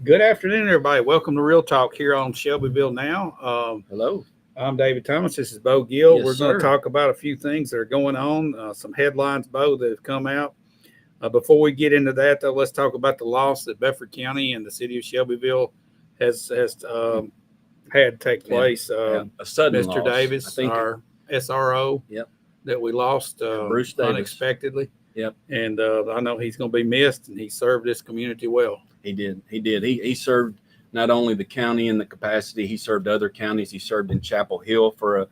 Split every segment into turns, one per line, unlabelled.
Good afternoon, everybody. Welcome to Real Talk here on Shelbyville Now.
Hello.
I'm David Thomas. This is Bo Gill.
Yes,
We're going
sir.
to talk about a few things that are going on, some headlines, Bo, that have come out. Before we get into that, though, let's talk about the loss that Bedford County and the city of Shelbyville has had take place.
A sudden
Mr.
loss.
Davis,
I think.
our SRO,
Yep.
that we lost
Bruce Davis.
unexpectedly.
Yep.
And I know he's going to be missed, and he served this community well.
He did. He served not only the county in the capacity, he served other counties. He served in Chapel Hill for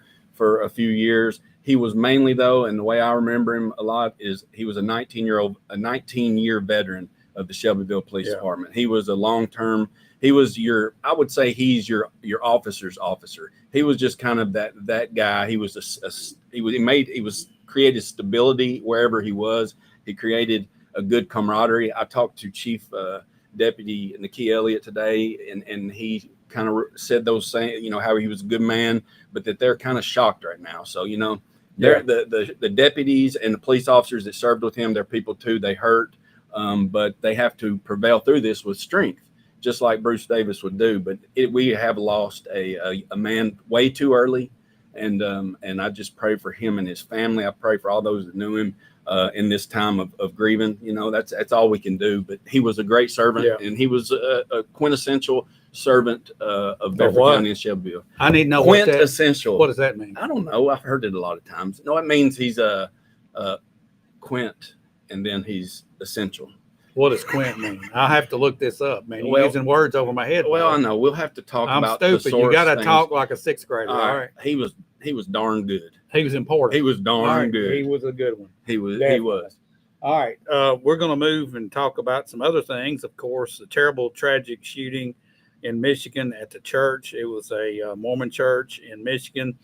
a few years. He was mainly, though, and the way I remember him a lot is he was a 19-year veteran of the Shelbyville Police Department. He was a long-term. He was I would say he's your officer's officer. He was just kind of that guy. He was he created stability wherever he was. He created a good camaraderie. I talked to Chief Deputy Nikki Elliott today, and he kind of said those same, how he was a good man, but that they're kind of shocked right now. So, they're the deputies and the police officers that served with him, they're people too. They hurt, but they have to prevail through this with strength, just like Bruce Davis would do. But we have lost a man way too early. And I just pray for him and his family. I pray for all those that knew him in this time of grieving. That's all we can do. But he was a great servant, and he was a quintessential servant of Bedford County and Shelbyville.
I need to know
quintessential.
What does that mean?
I don't know. I've heard it a lot of times. No, it means he's a quint, and then he's essential.
What does quint mean? I'll have to look this up, man. You're using words over my head.
Well, I know. We'll have to talk about
I'm stupid. You got to talk like a sixth grader. All right.
He was darn good.
He was important.
He was darn good.
He was a good one.
He was.
Definitely.
He was.
All right. We're going to move and talk about some other things. Of course, the terrible, tragic shooting in Michigan at the church. It was a Mormon church in Michigan,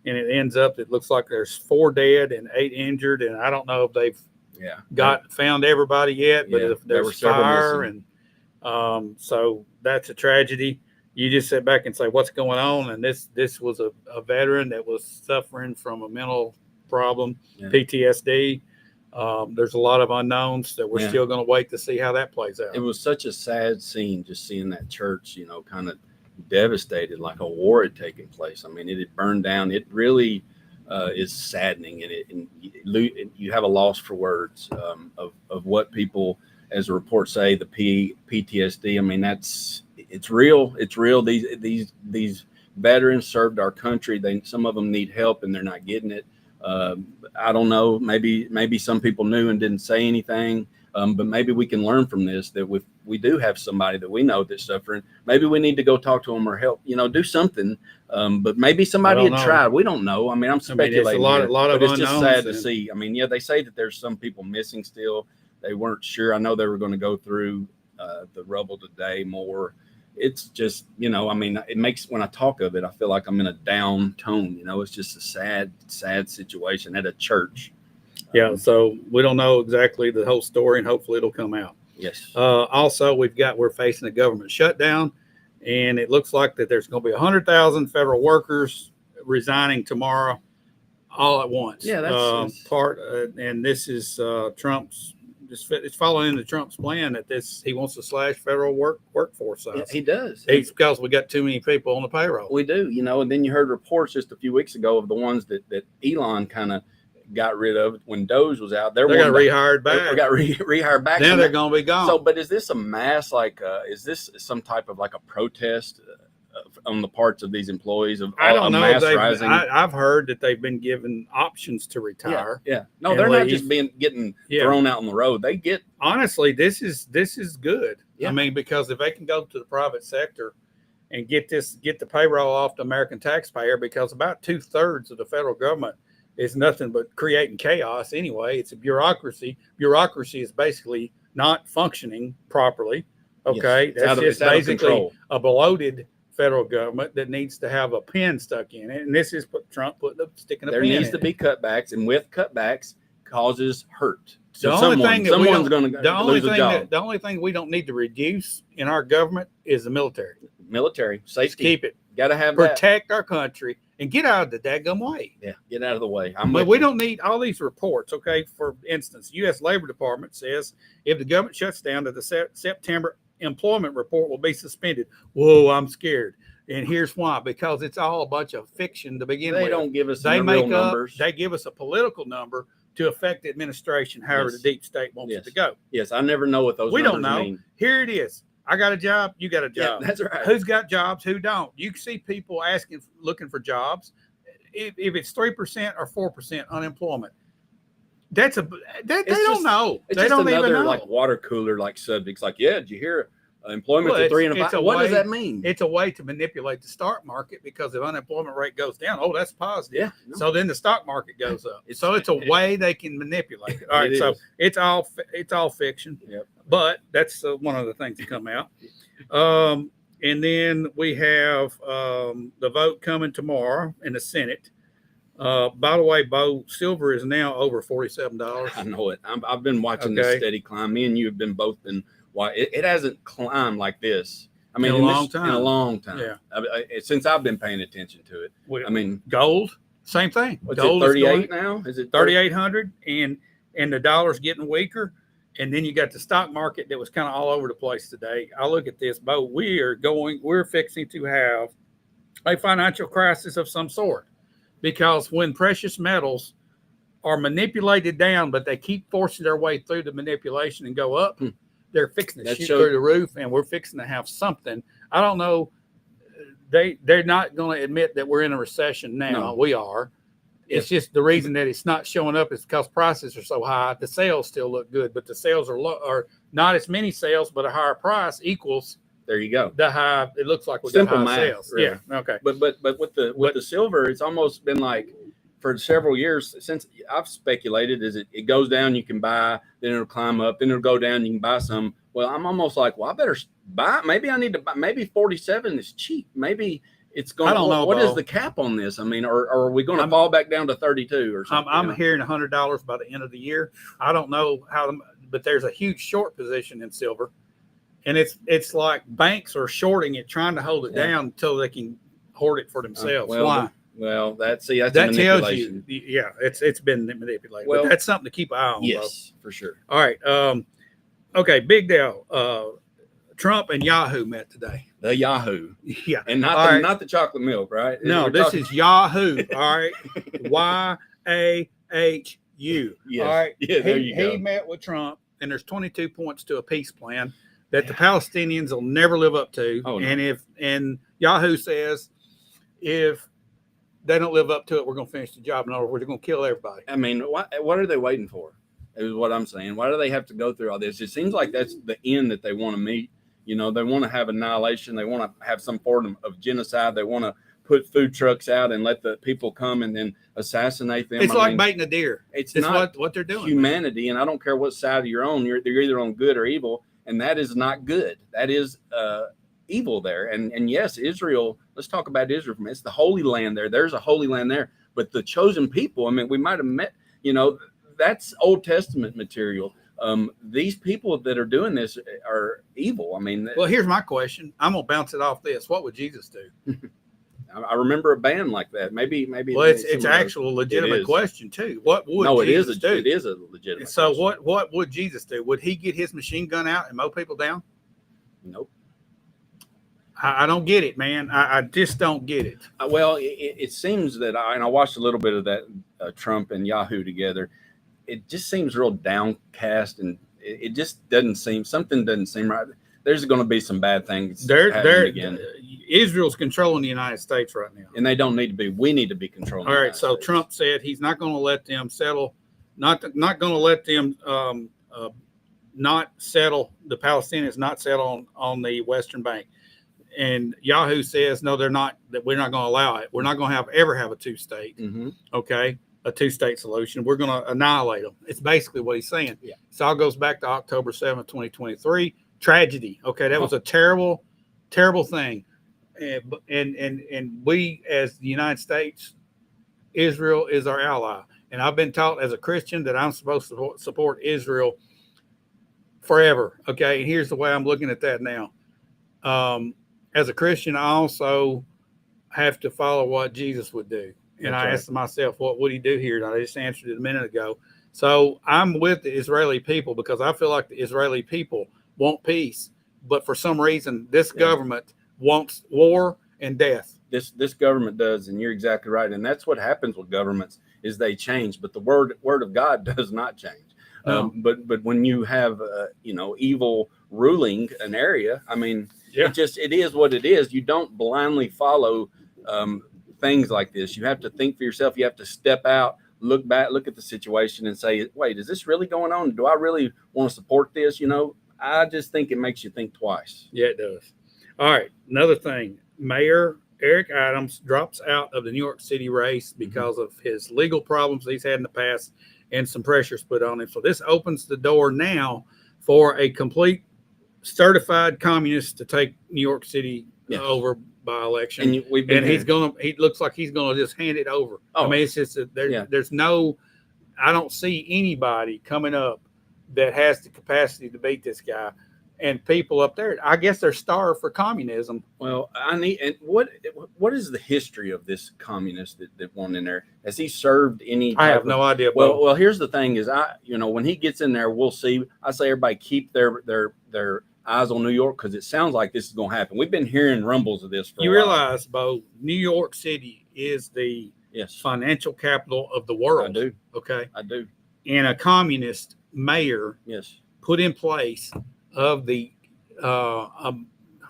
and it looks like there's 4 dead and 8 injured, and I don't know if they've found everybody yet, but if there's fire, and so that's a tragedy. You just sit back and say, what's going on? And this was a veteran that was suffering from a mental problem, PTSD. There's a lot of unknowns that we're still going to wait to see how that plays out.
It was such a sad scene just seeing that church, kind of devastated, like a war had taken place. I mean, it had burned down. It really is saddening, and you have a loss for words of what people, as the reports say, the PTSD. I mean, it's real. It's real. These veterans served our country. Some of them need help, and they're not getting it. I don't know. Maybe some people knew and didn't say anything. But maybe we can learn from this, that we do have somebody that we know that's suffering. Maybe we need to go talk to them or help, do something. But maybe somebody had tried. We don't know. I mean, I'm speculating.
It's a lot of
it's just sad to see. I mean, they say that there's some people missing still. They weren't sure. I know they were going to go through the rubble today more. It's just, I mean, it makes, when I talk of it, I feel like I'm in a down tone. It's just a sad situation at a church.
Yeah, so we don't know exactly the whole story, and hopefully it'll come out.
Yes.
Also, we're facing a government shutdown, and it looks like that there's going to be 100,000 federal workers resigning tomorrow, all at once.
Yeah, that's
and this is Trump's. It's following into Trump's plan that he wants to slash federal workforce size.
Yeah, he does.
It's because we got too many people on the payroll.
We do, and then you heard reports just a few weeks ago of the ones that Elon kind of got rid of when Doge was out.
They got rehired back.
They got rehired back.
Now they're going to be gone.
So, but is this a mass, is this some type of like a protest on the parts of these employees of
I don't know.
Mass rising?
I've heard that they've been given options to retire.
Yeah. No, they're not just getting thrown out on the road. They get,
honestly, this is good.
Yeah.
I mean, because if they can go to the private sector and get the payroll off the American taxpayer, because about 2/3 of the federal government is nothing but creating chaos anyway. It's a bureaucracy. Bureaucracy is basically not functioning properly. Okay.
Yes.
That's just basically a bloated federal government that needs to have a pin stuck in it. And this is Trump sticking a pin in it.
There needs to be cutbacks, and with cutbacks causes hurt.
So the only thing the only thing we don't need to reduce in our government is the military.
Military safety.
Just keep it.
Got to have
protect our country and get out of the daggum way.
Yeah, get out of the way.
But we don't need all these reports. Okay, for instance, U.S. Labor Department says if the government shuts down to the September unemployment report will be suspended. Whoa, I'm scared. And here's why: because it's all a bunch of fiction to begin with.
They don't give us
They
the
make
real
up.
numbers.
They give us a political number to affect the administration, however
Yes.
the deep state wants it to go.
Yes, I never know what those
We
numbers
don't know.
mean.
Here it is. I got a job. You got a
Yeah,
job.
that's right.
Who's got jobs? Who don't? You can see people looking for jobs. If it's 3% or 4% unemployment, they don't know.
It's
They
just
don't even
another
know.
like water cooler like subjects. Like, yeah, did you hear employment's
Well,
at 3 and
it's
5?
a
What
way-
does that mean?
It's a way to manipulate the stock market because if unemployment rate goes down, oh, that's positive.
Yeah. No.
So then the stock market goes up. It's a way they can manipulate it. All right,
It
so
is.
it's all fiction.
Yep.
But that's one of the things that come out. And then we have the vote coming tomorrow in the Senate. By the way, Bo, silver is now over $47.
I know it. I've been watching
Okay.
this steady climb. Me and you have been both been. Why it hasn't climbed like this. I mean,
In a long time.
In a long time.
Yeah.
Since I've been paying attention to it. I mean,
gold, same thing.
what's
Gold
it?
is
38 now? Is it
3,800, and the dollar's getting weaker. And then you got the stock market that was kind of all over the place today. I look at this, Bo. We're fixing to have a financial crisis of some sort, because when precious metals are manipulated down, but they keep forcing their way through the manipulation and go up, they're fixing to shoot through the roof, and we're fixing to have something. I don't know. They're not going to admit that we're in a recession now.
No.
We are. It's just the reason that it's not showing up is because prices are so high. The sales still look good, but the sales are low, or not as many sales, but a higher price equals
there you go.
the high. It looks like we
Simple
got high
math,
sales.
really.
Yeah. Okay.
But with the silver, it's almost been like for several years since I've speculated is it goes down, you can buy, then it'll climb up, then it'll go down, you can buy some. Well, I'm almost like, well, I better buy. Maybe I need to buy. Maybe 47 is cheap. Maybe it's going.
I don't know.
What
Bo.
is the cap on this? I mean, or are we going to fall back down to 32 or something?
I'm hearing $100 by the end of the year. I don't know how, but there's a huge short position in silver, and it's like banks are shorting it, trying to hold it down until they can hoard it for themselves. Why?
Well, that's a
That tells
manipulation.
you, yeah, it's been manipulated.
Well,
but that's something to keep an eye on.
Yes, for sure.
All right. Okay. Big deal. Trump and Yahoo met today.
The Yahoo,
Yeah.
and not the chocolate milk, right?
No, this is Yahoo. All right. YAHU.
Yes.
All right.
Yeah, there you go.
He met with Trump, and there's 22 points to a peace plan that the Palestinians will never live up to.
Oh, no.
And Yahoo says if they don't live up to it, we're going to finish the job. In other words, we're going to kill everybody.
I mean, what are they waiting for? Is what I'm saying. Why do they have to go through all this? It seems like that's the end that they want to meet. You know, they want to have annihilation. They want to have some form of genocide. They want to put food trucks out and let the people come and then assassinate them.
It's like baiting a deer.
It's
not
not
what they're doing.
humanity, and I don't care what side you're on. They're either on good or evil, and that is not good. That is evil there. And yes, Israel. Let's talk about Israel. It's the Holy Land there. There's a Holy Land there, but the chosen people. I mean, we might have met. You know, that's Old Testament material. These people that are doing this are evil. I mean,
Well, here's my question. I'm gonna bounce it off this. What would Jesus do?
I remember a band like that. Maybe.
Well, it's actual legitimate question too. What would Jesus do?
It is a legitimate.
So
question.
what would Jesus do? Would he get his machine gun out and mow people down?
Nope.
I don't get it, man. I just don't get it.
Well, it seems that I watched a little bit of that Trump and Yahoo together. It just seems real downcast, and it just something doesn't seem right. There's going to be some bad things happening again.
Israel's controlling the United States right now,
and they don't need to be. We need to be controlling.
All right. So Trump said he's not going to let them settle, not going to let them not settle, the Palestinians not settle on the Western Bank. And Yahoo says, no, they're not, that we're not going to allow it. We're not going to ever have a two-state, okay, a two-state solution. We're going to annihilate them. It's basically what he's saying.
Yeah.
So it all goes back to October 7th, 2023. Tragedy. Okay, that was a terrible, terrible thing. And we, as the United States, Israel is our ally. And I've been taught as a Christian that I'm supposed to support Israel forever. Okay, and here's the way I'm looking at that now. As a Christian, I also have to follow what Jesus would do. And I asked myself, what would he do here? And I just answered it a minute ago. So I'm with the Israeli people because I feel like the Israeli people want peace. but for some reason, this government wants war and death.
This government does, and you're exactly right. And that's what happens with governments is they change, but the word of God does not change.
No.
But when you have evil ruling an area, I mean, it is what it is. You don't blindly follow things like this. You have to think for yourself. You have to step out, look back, look at the situation, and say, "Wait, is this really going on? Do I really want to support this?" I just think it makes you think twice.
Yeah, it does. All right, another thing, Mayor Eric Adams drops out of the New York City race because of his legal problems he's had in the past and some pressures put on him. So this opens the door now for a complete certified communist to take New York City over by election. And he looks like he's gonna just hand it over. I mean, it's just there's no, I don't see anybody coming up that has the capacity to beat this guy. And people up there, I guess they're starved for communism.
Well, what is the history of this communist that won in there? Has he served any?
I have no idea.
Well, here's the thing: is when he gets in there, we'll see. I say everybody keep their eyes on New York because it sounds like this is going to happen. We've been hearing rumbles of this for a while.
Realize, Bo, New York City is the financial capital of the world.
I do.
Okay,
I do.
And a communist mayor put in place of the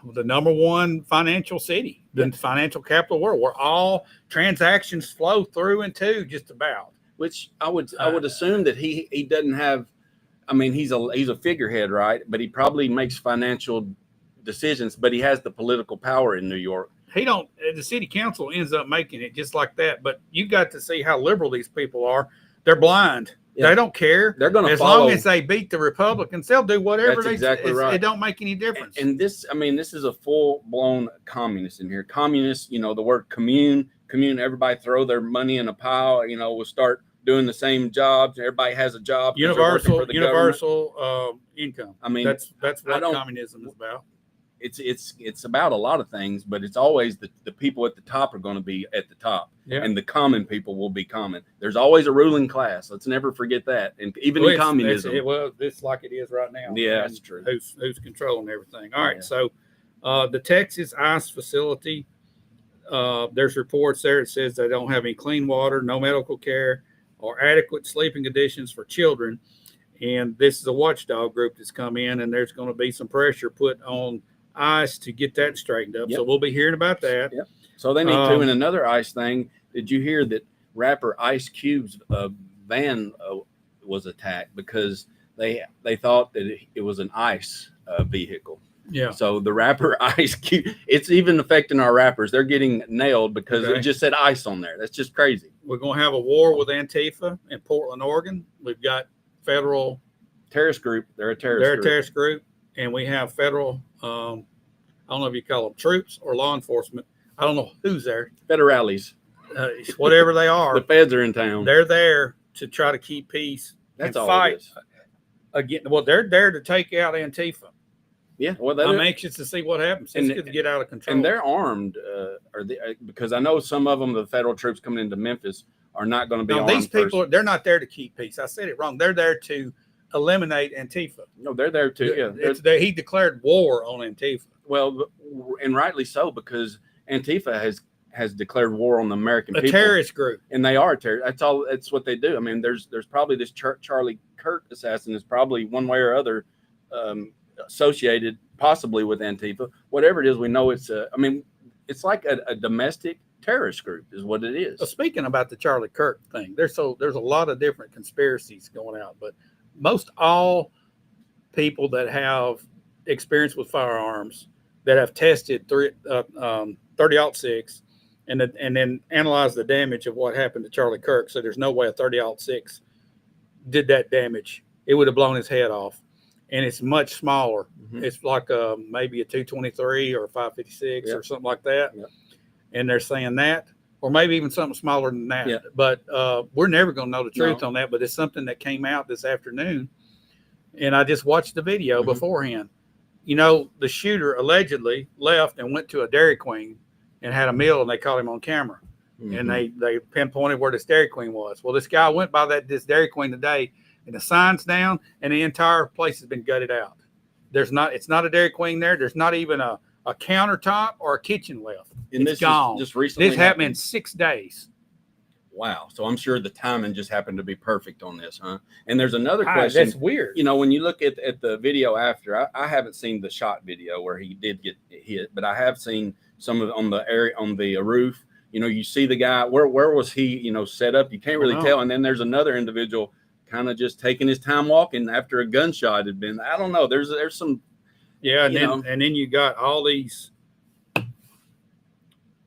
number one financial city, the financial capital of the world, where all transactions flow through and to just about.
Which I would assume that he doesn't have. I mean, he's a figurehead, right? But he probably makes financial decisions. But he has the political power in New York.
The city council ends up making it just like that. But you got to see how liberal these people are. They're blind. Yeah. They don't care.
They're going to
follow. As long as they beat the Republicans, they'll do whatever.
That's exactly right.
It don't make any difference.
And this is a full-blown communist in here. Communist, the word commune, everybody throw their money in a pile, we'll start doing the same jobs. Everybody has a job.
Universal income.
I mean,
that's what communism is about.
It's about a lot of things, but it's always the people at the top are going to be at the top, and the common people will be common. There's always a ruling class. Let's never forget that. And even in communism,
it's like it is right now.
Yeah, that's true.
Who's controlling everything? All right, so the Texas ICE facility, there's reports there. It says they don't have any clean water, no medical care, or adequate sleeping conditions for children. And this is a watchdog group that's come in, and there's going to be some pressure put on ICE to get that straightened up. So we'll be hearing about that.
So they need to. And another ICE thing, did you hear that rapper Ice Cube's van was attacked because they thought that it was an ICE vehicle?
Yeah.
So the rapper Ice Cube, it's even affecting our rappers. They're getting nailed because it just said ICE on there. That's just crazy.
We're going to have a war with Antifa in Portland, Oregon. We've got federal
terrorist group. They're a terrorist
group. And we have federal, I don't know if you call them troops or law enforcement. I don't know who's there.
Federales.
Whatever they are.
The feds are in town.
They're there to try to keep peace.
That's
and
all
fight
it is.
Again. Well, they're there to take out Antifa.
Yeah. Well,
I'm anxious to see what happens. It's going to get out of control.
And they're armed, because I know some of them, the federal troops coming into Memphis, are not going to be armed.
These people, they're not there to keep peace. I said it wrong. They're there to eliminate Antifa.
No, they're there too.
He declared war on Antifa.
Well, and rightly so, because Antifa has declared war on the American people.
A terrorist group.
And they are terrorists. That's what they do. I mean, there's probably this Charlie Kirk assassin is probably one way or other associated possibly with Antifa. Whatever it is, we know it's it's like a domestic terrorist group is what it is.
Well, speaking about the Charlie Kirk thing, there's a lot of different conspiracies going out, but most all people that have experience with firearms that have tested 30-06 and then analyzed the damage of what happened to Charlie Kirk. So there's no way a 30-06 did that damage. It would have blown his head off. And it's much smaller. Mm-hmm. It's like maybe a 223 or a 556 or something like that. Yep. And they're saying that, or maybe even something smaller than that. Yep. But we're never going to know the truth on that. But it's something that came out this afternoon. And I just watched the video beforehand. The shooter allegedly left and went to a Dairy Queen and had a meal, and they caught him on camera. Mm-hmm. And they pinpointed where this Dairy Queen was. Well, this guy went by this Dairy Queen today, and the sign's down, and the entire place has been gutted out. It's not a Dairy Queen there. There's not even a countertop or a kitchen left.
And
It's gone.
Just recently.
This happened in 6 days.
Wow. So I'm sure the timing just happened to be perfect on this, huh? And there's another question.
That's weird.
You know, when you look at the video after, I haven't seen the shot video where he did get hit, but I have seen some of on the area on the roof. You know, you see the guy, where was he, you know, set up? You can't really tell. And then there's another individual kind of just taking his time walking after a gunshot had been, I don't know. There's some.
Yeah. And then you got all these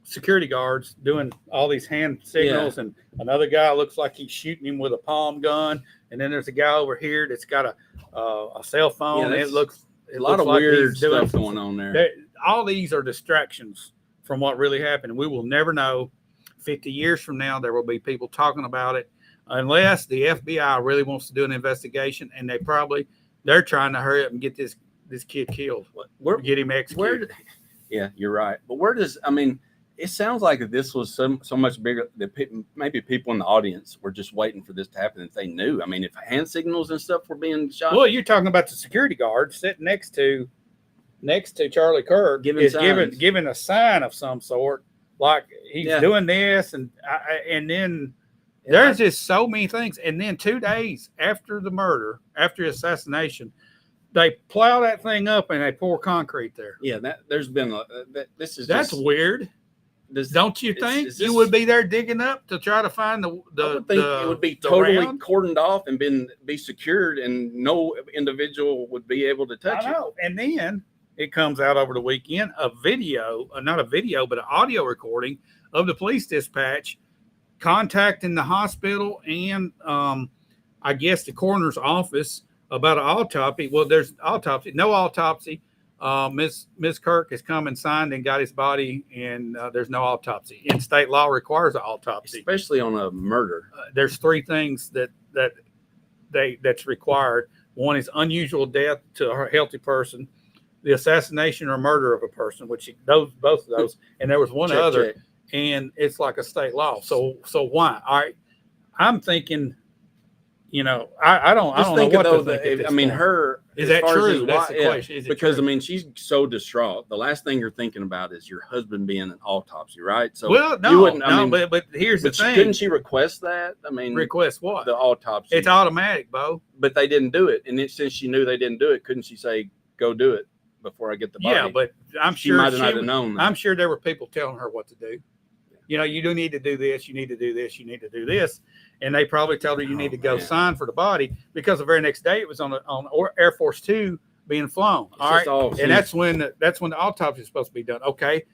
security guards doing all these hand signals, and another guy looks like he's shooting him with a palm gun, and then there's a guy over here that's got a cell phone.
Yeah,
It looks
a lot of
like
weird stuff going on there.
All these are distractions from what really happened, and we will never know. 50 years from now, there will be people talking about it, unless the FBI really wants to do an investigation, and they're trying to hurry up and get this kid killed, get him executed.
Yeah, you're right. But it sounds like this was so much bigger that maybe people in the audience were just waiting for this to happen if they knew. I mean, if hand signals and stuff were being shot.
Well, you're talking about the security guard sitting next to Charlie Kirk, giving a sign of some sort, like he's doing this, and then there's just so many things. And then 2 days after the murder, after the assassination, they plow that thing up and they pour concrete there.
Yeah, that's
weird. Don't you think you would be there digging up to try to find
I would think it would be totally cordoned off and be secured, and no individual would be able to touch it.
And then it comes out over the weekend, not a video, but an audio recording of the police dispatch contacting the hospital and I guess the coroner's office about an autopsy. Well, there's no autopsy. Ms. Kirk has come and signed and got his body, and there's no autopsy. And state law requires an autopsy,
especially on a murder.
There's 3 things that's required. One is unusual death to a healthy person, the assassination or murder of a person, which both of those, and there was one other, and it's like a state law. So why? All right, I'm thinking. You know, I don't know what to think.
I mean,
is that true? That's the question.
Because I mean, she's so distraught. The last thing you're thinking about is your husband being an autopsy, right? So
but here's the thing.
Couldn't she request that? I mean,
request what?
The autopsy.
It's automatic, Bo.
But they didn't do it, and since she knew they didn't do it, couldn't she say, "Go do it before I get the body"?
Yeah, but she
might not have known that.
I'm sure there were people telling her what to do. You know, you do need to do this. You need to do this. You need to do this. And they probably told her you need to go sign for the body, because the very next day it was on Air Force 2 being flown. All right. And that's when the autopsy is supposed to be done. Okay.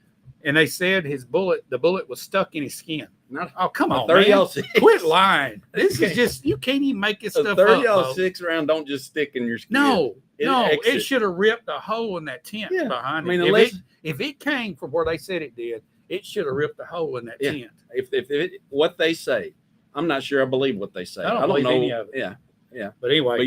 And they said the bullet was stuck in his skin. Come on, man. Quit lying. This is just, you can't even make this stuff up.
30-06 round don't just stick in your skin.
No, it should have ripped a hole in that tent behind it. I mean, if it came from where they said it did, it should have ripped a hole in that tent.
If what they say, I'm not sure I believe what they say.
I don't believe
know
any of it.
Yeah.
But anyway,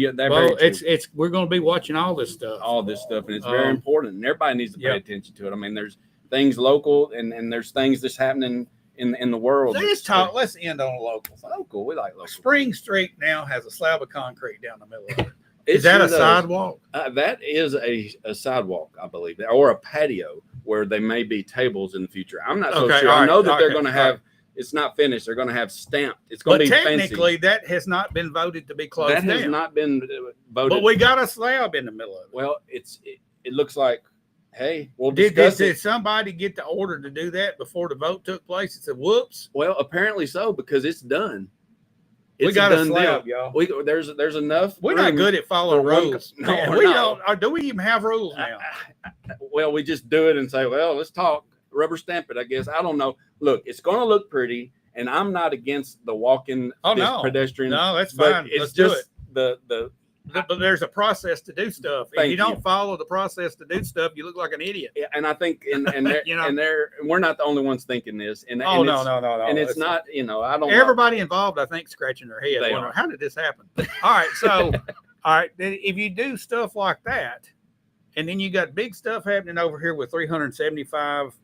we're going to be watching all this stuff.
And it's very important, and everybody needs to pay attention to it. I mean, there's things local, and there's things that's happening in the world. Let's
end on a local thing.
Local, we like local.
Spring Street now has a slab of concrete down the middle of it. Is that a sidewalk?
That is a sidewalk, I believe, or a patio where they may be tables in the future. I'm not so sure. I know that they're going to have. It's not finished. They're going to have stamped. It's going to be
technically
fancy.
That has not been voted to be closed down.
That has not been voted.
But we got a slab in the middle of it.
Well, it looks like, hey, we'll
did somebody get the order to do that before the vote took place? It said, whoops.
Well, apparently so, because it's done.
We got a slab, y'all.
There's enough.
We're not good at following rules. Do we even have rules now?
Well, we just do it and say, well, let's talk. Rubber stamp it, I guess. I don't know. Look, it's going to look pretty, and I'm not against the walking pedestrian.
No, that's fine.
It's just the
but there's a process to do stuff. If you don't follow the process to do stuff, you look like an idiot.
Yeah, and I think and we're not the only ones thinking this. And
no.
And it's not, I don't.
Everybody involved, I think, scratching their head. Wondering, how did this happen? All right, so if you do stuff like that, and then you got big stuff happening over here with 375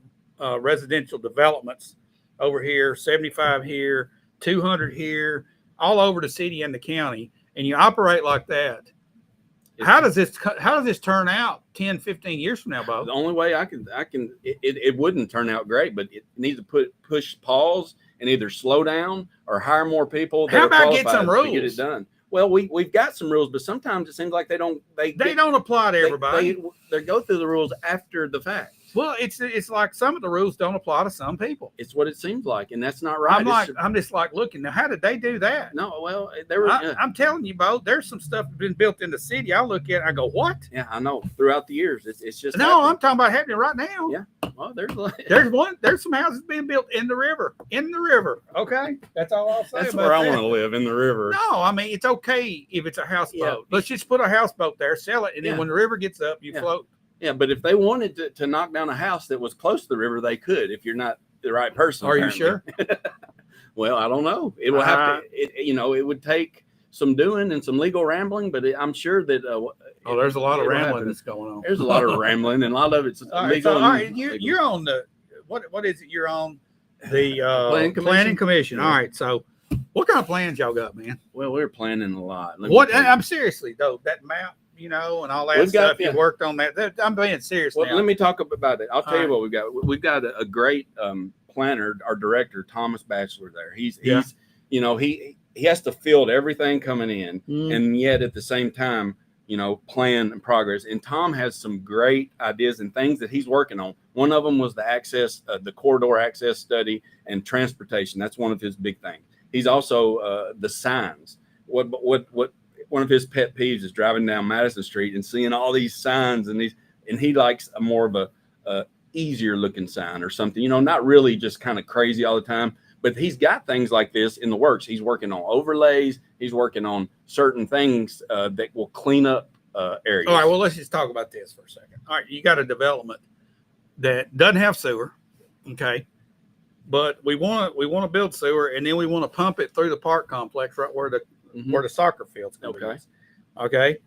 residential developments over here, 75 here, 200 here, all over the city and the county, and you operate like that, how does this turn out 10, 15 years from now, Bo?
The only way it wouldn't turn out great, but it needs to push pause and either slow down or hire more people that
How
are
about get
qualified
some rules
to get it done. Well, we've got some rules, but sometimes it seems like they don't
apply to everybody.
They go through the rules after the fact.
Well, it's like some of the rules don't apply to some people.
It's what it seems like, and that's not right.
I'm just like looking now. How did they do that?
No, well,
I'm telling you, Bo. There's some stuff that's been built in the city. I look at it, I go, what?
Yeah, I know. Throughout the years, it's just
no.
happening.
I'm talking about happening right now.
Yeah. Well,
There's some houses being built in the river. Okay, that's all I'll say.
That's
about
where I
that.
want to live, in the river.
No, I mean it's okay if it's a houseboat. Let's just put a houseboat there, sell it, and then when the river gets up, you float.
Yeah, but if they wanted to knock down a house that was close to the river, they could. If you're not the right person,
are
apparently.
you sure?
Well, I don't know. It will have to. It would take some doing and some legal rambling, but I'm sure that.
There's a lot of rambling that's going on.
There's a lot of rambling, and a lot of it's legal.
All right, you're on the what is it? You're on the planning commission.
Yeah.
All right, so what kind of plans y'all got, man?
Well, we're planning a lot.
I'm seriously though, that map, and all that stuff. You worked on that. I'm being serious now.
Let me talk about it. I'll tell you what we've got. We've got a great planner, our director, Thomas Batchelor there. He's he has to field everything coming in, and yet at the same time, plan and progress. And Tom has some great ideas and things that he's working on. One of them was the corridor access study and transportation. That's one of his big things. He's also the signs. What one of his pet peeves is driving down Madison Street and seeing all these signs and he likes a more of a easier looking sign or something, not really just kind of crazy all the time, but he's got things like this in the works. He's working on overlays. He's working on certain things that will clean up areas.
All right. Well, let's just talk about this for a second. All right. You got a development that doesn't have sewer. Okay. But we want to build sewer, and then we want to pump it through the park complex right where the soccer field's going to be. Okay.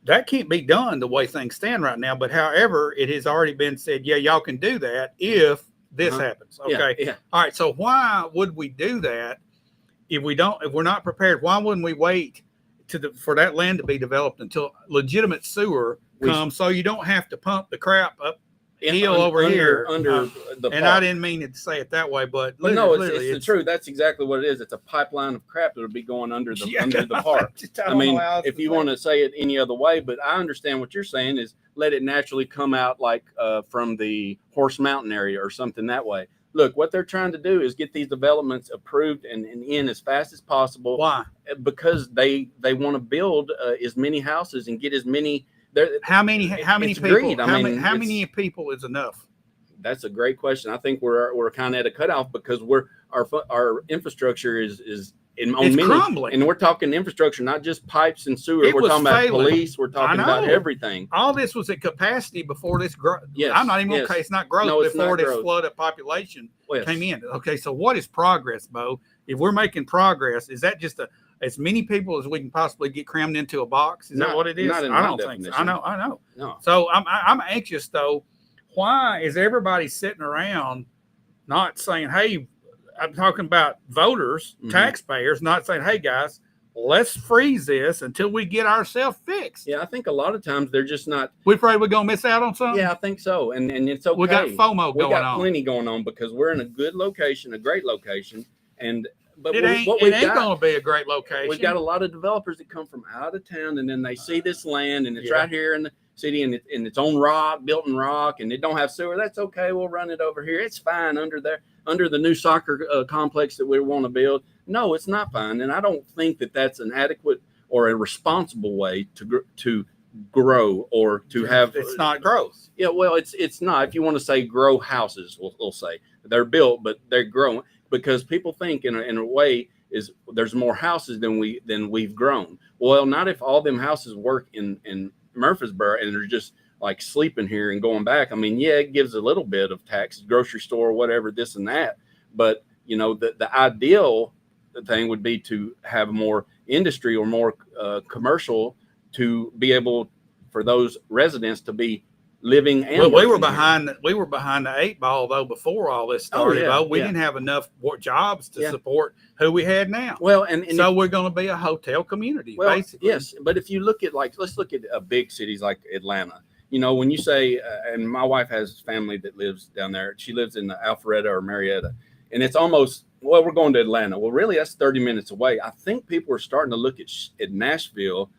That can't be done the way things stand right now. But however, it has already been said, yeah, y'all can do that if this happens. Okay.
Yeah.
All right. So why would we do that if we're not prepared? Why wouldn't we wait for that land to be developed until legitimate sewer comes, so you don't have to pump the crap up hill over here
under the
and
park.
I didn't mean to say it that way, but
no, it's the truth. That's exactly what it is. It's a pipeline of crap that'll be going under the park. I mean, if you want to say it any other way, but I understand what you're saying is let it naturally come out like from the Horse Mountain area or something that way. Look, what they're trying to do is get these developments approved and in as fast as possible.
Why?
Because they want to build as many houses and get as many.
How many people?
Greed.
How many people is enough?
That's a great question. I think we're kind of at a cutoff because our infrastructure is
crumbling,
and we're talking infrastructure, not just pipes and sewer. We're talking about police. We're talking about everything.
All this was at capacity before this growth.
Yes,
I'm not even going to say it's not growth.
No,
before this flood of population came in. Okay, so what is progress, Bo? If we're making progress, is that just as many people as we can possibly get crammed into a box? Is that what it is? I don't think so. I know.
No.
So I'm anxious though. Why is everybody sitting around not saying, hey, I'm talking about voters, taxpayers, not saying, hey guys, let's freeze this until we get ourselves fixed.
Yeah, I think a lot of times they're just not.
We afraid we're going to miss out on something?
Yeah, I think so. And it's okay.
We got FOMO going on.
We got plenty going on because we're in a good location, a great location. But
it ain't going to be a great location.
We've got a lot of developers that come from out of town, and then they see this land, and it's right here in the city, and it's on rock, built in rock, and it don't have sewer. That's okay. We'll run it over here. It's fine under the new soccer complex that we want to build. No, it's not fine, and I don't think that that's an adequate or a responsible way to grow or to have.
It's not growth.
Yeah, well, it's not. If you want to say grow houses, we'll say they're built, but they're growing. Because people think in a way is there's more houses than we've grown. Well, not if all them houses work in Murfreesboro and they're just like sleeping here and going back. I mean, yeah, it gives a little bit of tax, grocery store, whatever, this and that. But the ideal thing would be to have more industry or more commercial to be able for those residents to be living and
Well, we were
working here.
behind the 8 ball though before all this started.
yeah,
We
yeah.
didn't have enough jobs to
Yeah.
support who we had now.
Well, and
so we're going to be a hotel community, basically.
Yes, but if you look at let's look at big cities like Atlanta. You know, when you say, and my wife has family that lives down there. She lives in Alpharetta or Marietta, and it's almost, well, we're going to Atlanta. Well, really, that's 30 minutes away. I think people are starting to look at Nashville,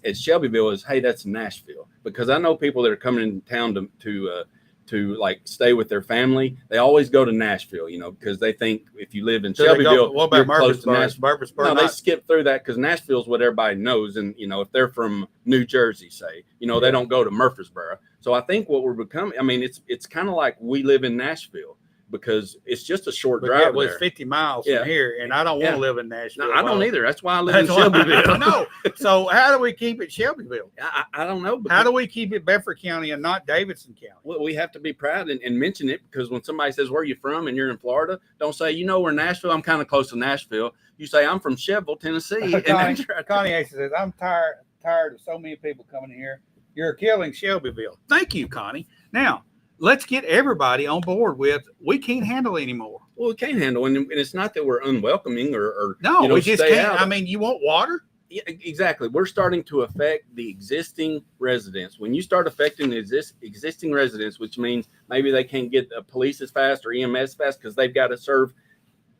at Shelbyville, as, hey, that's Nashville, because I know people that are coming in town to like stay with their family. They always go to Nashville, you know, because they think if you live in Shelbyville,
what about
you're close to Nashville.
Murfreesboro?
No, they skip through that because Nashville is what everybody knows. And, you know, if they're from New Jersey, say, you know, they don't go to Murfreesboro. So I think what we're becoming, I mean, it's kind of like we live in Nashville, because it's just a short drive.
It's 50 miles from here, and I don't want to live in Nashville.
No, I don't either. That's why I live in Shelbyville.
No. So how do we keep it Shelbyville?
I don't know.
How do we keep it Bedford County and not Davidson County?
Well, we have to be proud and mention it, because when somebody says, where are you from, and you're in Florida, don't say, you know, we're Nashville. I'm kind of close to Nashville. You say, I'm from Shelbyville, Tennessee.
Connie says, I'm tired of so many people coming here. You're killing Shelbyville. Thank you, Connie. Now, let's get everybody on board with, we can't handle anymore.
Well, we can't handle, and it's not that we're unwelcoming or
no,
you know,
we just can't.
Out.
I mean, you want water?
Yeah, exactly. We're starting to affect the existing residents. When you start affecting the existing residents, which means maybe they can't get police as fast or EMS fast because they've got to serve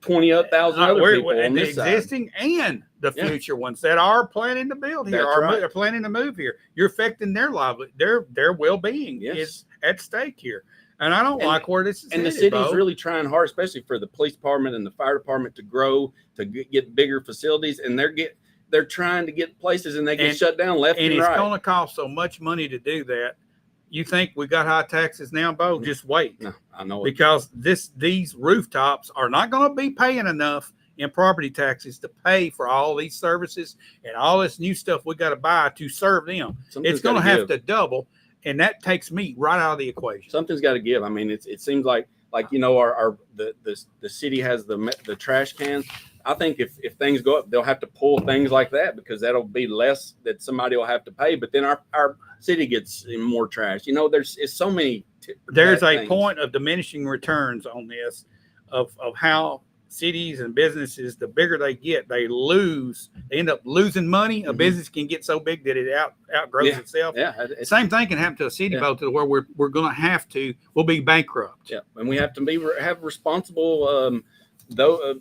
20,000 other people on this
existing
side.
And the future ones that are planning to build here, are planning to move here. You're affecting their livelihood, their well-being is at stake here. And I don't like where this is.
And the city's really trying hard, especially for the police department and the fire department, to grow, to get bigger facilities, and they're trying to get places, and they get shut down left and right.
And it's going to cost so much money to do that. You think we got high taxes now, Bo? Just wait.
No, I know it.
Because these rooftops are not going to be paying enough in property taxes to pay for all these services and all this new stuff we got to buy to serve them. It's going to have to double, and that takes meat right out of the equation.
Something's got to give. I mean, it seems like you know, the city has the trash cans. I think if things go up, they'll have to pull things like that, because that'll be less that somebody will have to pay. But then our city gets more trash. You know, it's so many.
There's a point of diminishing returns on this, of how cities and businesses, the bigger they get, they end up losing money. A business can get so big that it outgrows itself.
Yeah.
Same thing can happen to a city, Bo, to where we're going to have to, we'll be bankrupt.
Yeah. And we have to have responsible,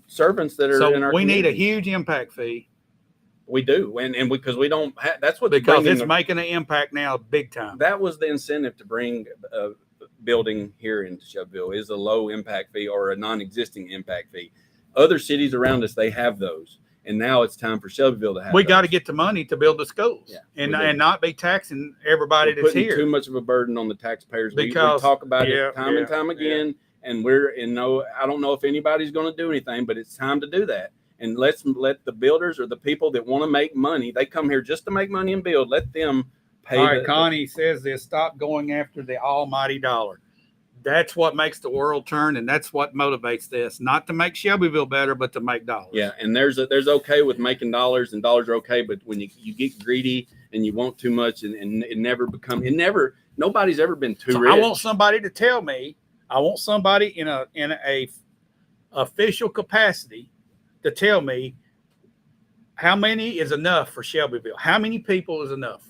servants that are in our
we
community.
need a huge impact fee.
We do, and because we don't have, that's what,
because it's making an impact now big time.
That was the incentive to bring building here in Shelbyville, is a low impact fee or a non-existing impact fee. Other cities around us, they have those, and now it's time for Shelbyville to have.
We got to get the money to build the schools,
and
not be taxing everybody that's here.
Too much of a burden on the taxpayers.
Because
we talk about it time and time again. And I don't know if anybody's going to do anything, but it's time to do that. And let's let the builders or the people that want to make money, they come here just to make money and build. Let them pay.
All right, Connie says this: stop going after the almighty dollar. That's what makes the world turn, and that's what motivates this. Not to make Shelbyville better, but to make dollars.
Yeah, and there's okay with making dollars, and dollars are okay, but when you get greedy and you want too much, and nobody's ever been too rich.
I want somebody to tell me. I want somebody in a official capacity to tell me how many is enough for Shelbyville. How many people is enough?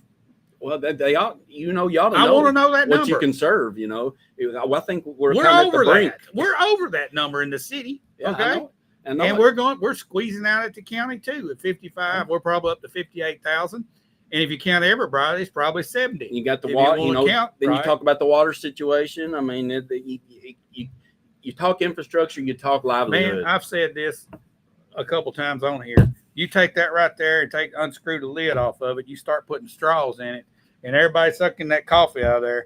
Well, they ought, y'all to know.
I want to know that
what
number.
You can serve. You know, I think we're
over that. We're over that number in the city.
Yeah,
okay,
and
we're squeezing out at the county too. At 55, we're probably up to 58,000. And if you count everybody, it's probably 70.
You got the water, you talk about the water situation. I mean, you talk infrastructure, you talk livelihood.
Man, I've said this a couple times on here. You take that right there and unscrew the lid off of it. You start putting straws in it, and everybody sucking that coffee out of there.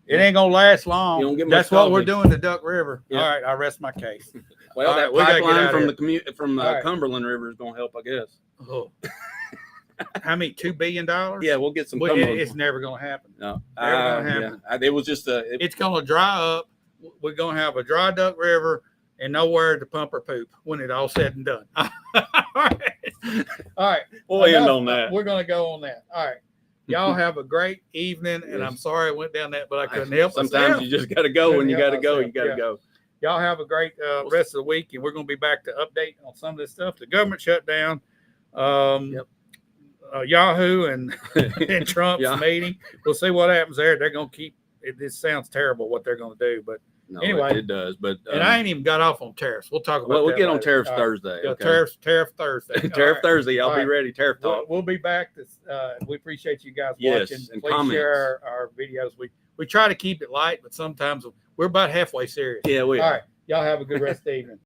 It ain't gonna last long.
You don't get
That's
much
what
coffee.
we're doing to Duck River.
Yeah.
All right, I rest my case.
Well, that pipeline from the Cumberland River is gonna help, I guess.
Oh. How many? $2 billion?
Yeah, we'll get some.
It's never going to happen.
No,
never going to happen.
Yeah. It was just
it's going to dry up. We're going to have a dry Duck River and nowhere to pump or poop when it's all said and done. All right.
We'll end on that.
We're going to go on that. All right. Y'all have a great evening. And
Yes.
I'm sorry I went down that, but I couldn't help
Sometimes
myself.
you just got to go. When you got to go, you got to
Yeah.
go.
Y'all have a great rest of the week, and we're going to be back to update on some of this stuff. The government shut down.
Yep.
Yahoo and and Trump's
Yeah.
meeting. We'll see what happens there. They're going to keep it. This sounds terrible what they're going to do, but
No,
anyway,
it does. But
and I ain't even got off on tariffs. We'll talk about
well, we'll
that
get on
later.
tariffs
All right.
Thursday.
Yeah,
Okay.
tariff Thursday.
Tariff
All right.
Thursday. I'll
All
be
right.
ready. Tariff talk.
We'll be back. We appreciate you guys
Yes,
watching.
and
Please
comments.
share our videos. We try to keep it light, but sometimes we're about halfway serious.
Yeah, we
All
are.
right. Y'all have a good rest of the evening.